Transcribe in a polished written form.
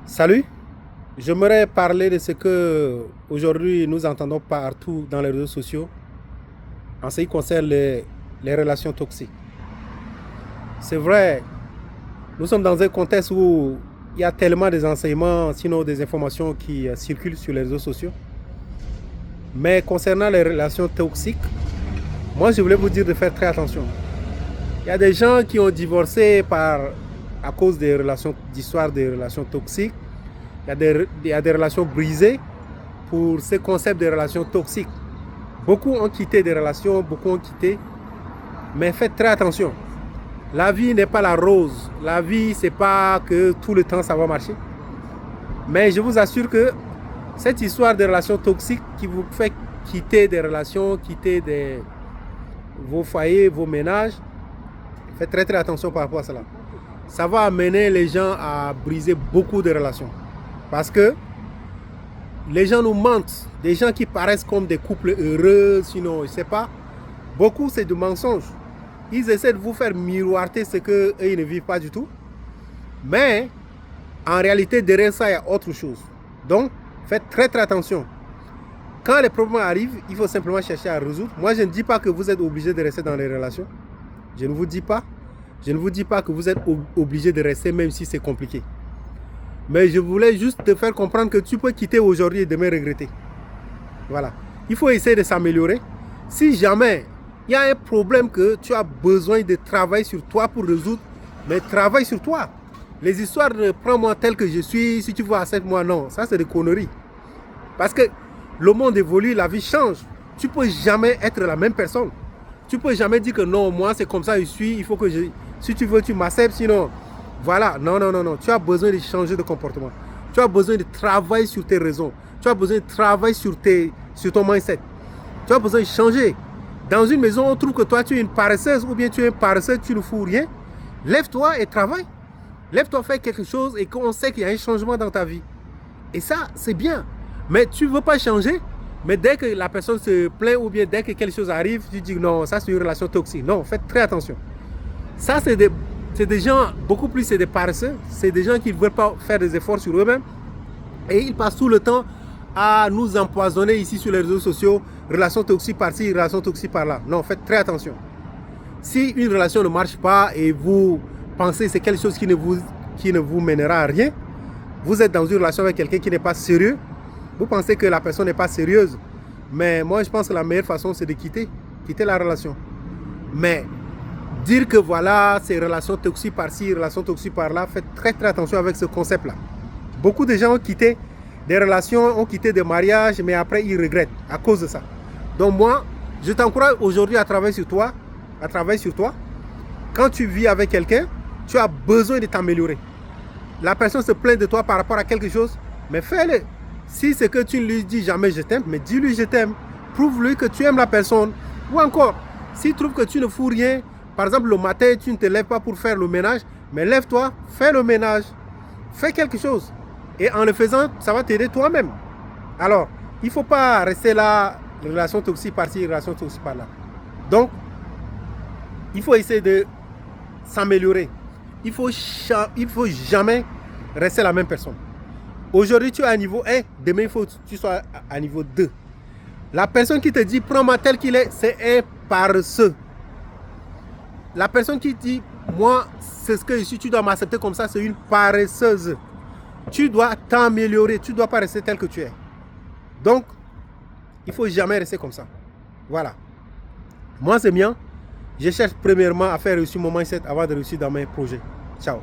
Salut, j'aimerais parler de ce que aujourd'hui nous entendons partout dans les réseaux sociaux en ce qui concerne les relations toxiques. C'est vrai, nous sommes dans un contexte où il y a tellement des enseignements, sinon des informations qui circulent sur les réseaux sociaux. Mais concernant les relations toxiques, moi je voulais vous dire de faire très attention. Il y a des gens qui ont divorcé à cause des relations, d'histoires des relations toxiques. Il y a des relations brisées pour ce concept de relations toxiques. Beaucoup ont quitté des relations, beaucoup ont quitté. Mais faites très attention. La vie n'est pas la rose. La vie, c'est pas que tout le temps ça va marcher. Mais je vous assure que cette histoire de relations toxiques qui vous fait quitter des relations, vos foyers, vos ménages, faites très très attention par rapport à cela. Ça va amener les gens à briser beaucoup de relations. Parce que les gens nous mentent. Des gens qui paraissent comme des couples heureux, sinon, je ne sais pas. Beaucoup, c'est du mensonge. Ils essaient de vous faire miroiter ce qu'eux, ils ne vivent pas du tout. Mais, en réalité, derrière ça, il y a autre chose. Donc, faites très très attention. Quand les problèmes arrivent, il faut simplement chercher à résoudre. Moi, je ne dis pas que vous êtes obligé de rester dans les relations. Je ne vous dis pas. Je ne vous dis pas que vous êtes obligé de rester même si c'est compliqué. Mais je voulais juste te faire comprendre que tu peux quitter aujourd'hui et demain regretter. Voilà. Il faut essayer de s'améliorer. Si jamais il y a un problème que tu as besoin de travailler sur toi pour résoudre, mais travaille sur toi. Les histoires de prends-moi tel que je suis, si tu veux accepte-moi, non. Ça, c'est des conneries. Parce que le monde évolue, la vie change. Tu ne peux jamais être la même personne. Tu ne peux jamais dire que non, moi, c'est comme ça, je suis, il faut que je... Si tu veux, tu m'acceptes, sinon... Voilà, non, non, non, non. Tu as besoin de changer de comportement. Tu as besoin de travailler sur tes raisons. Tu as besoin de travailler sur ton mindset. Tu as besoin de changer. Dans une maison, on trouve que toi, tu es une paresseuse ou bien tu es un paresseux, tu ne fous rien. Lève-toi et travaille. Lève-toi, fais quelque chose et qu'on sait qu'il y a un changement dans ta vie. Et ça, c'est bien. Mais tu ne veux pas changer. Mais dès que la personne se plaint ou bien dès que quelque chose arrive, tu dis non, ça c'est une relation toxique. Non, faites très attention. Ça, c'est des gens, beaucoup plus c'est des paresseux, c'est des gens qui ne veulent pas faire des efforts sur eux-mêmes et ils passent tout le temps à nous empoisonner ici sur les réseaux sociaux, relations toxiques par-ci, relations toxiques par-là. Non, faites très attention. Si une relation ne marche pas et vous pensez que c'est quelque chose qui ne vous mènera à rien, vous êtes dans une relation avec quelqu'un qui n'est pas sérieux, vous pensez que la personne n'est pas sérieuse, mais moi je pense que la meilleure façon c'est de quitter la relation. Mais dire que voilà, c'est relations toxiques par-ci, relations toxiques par-là, faites très très attention avec ce concept-là. Beaucoup de gens ont quitté des relations, ont quitté des mariages, mais après ils regrettent à cause de ça. Donc moi, je t'encourage aujourd'hui à travailler sur toi, Quand tu vis avec quelqu'un, tu as besoin de t'améliorer. La personne se plaint de toi par rapport à quelque chose, mais fais-le. Si c'est que tu ne lui dis jamais je t'aime, mais dis-lui je t'aime. Prouve-lui que tu aimes la personne. Ou encore, s'il trouve que tu ne fous rien, par exemple, le matin, tu ne te lèves pas pour faire le ménage, mais lève-toi, fais le ménage, fais quelque chose. Et en le faisant, ça va t'aider toi-même. Alors, il ne faut pas rester là, relation toxique par-ci, relation toxique par-là. Donc, il faut essayer de s'améliorer. Il faut jamais rester la même personne. Aujourd'hui, tu es à niveau 1, demain, il faut que tu sois à niveau 2. La personne qui te dit, prends-moi tel qu'il est, c'est un paresseux. La personne qui dit, moi, c'est ce que je suis, tu dois m'accepter comme ça, c'est une paresseuse. Tu dois t'améliorer, tu ne dois pas rester tel que tu es. Donc, il ne faut jamais rester comme ça. Voilà. Moi, c'est bien. Je cherche premièrement à faire réussir mon mindset avant de réussir dans mes projets. Ciao.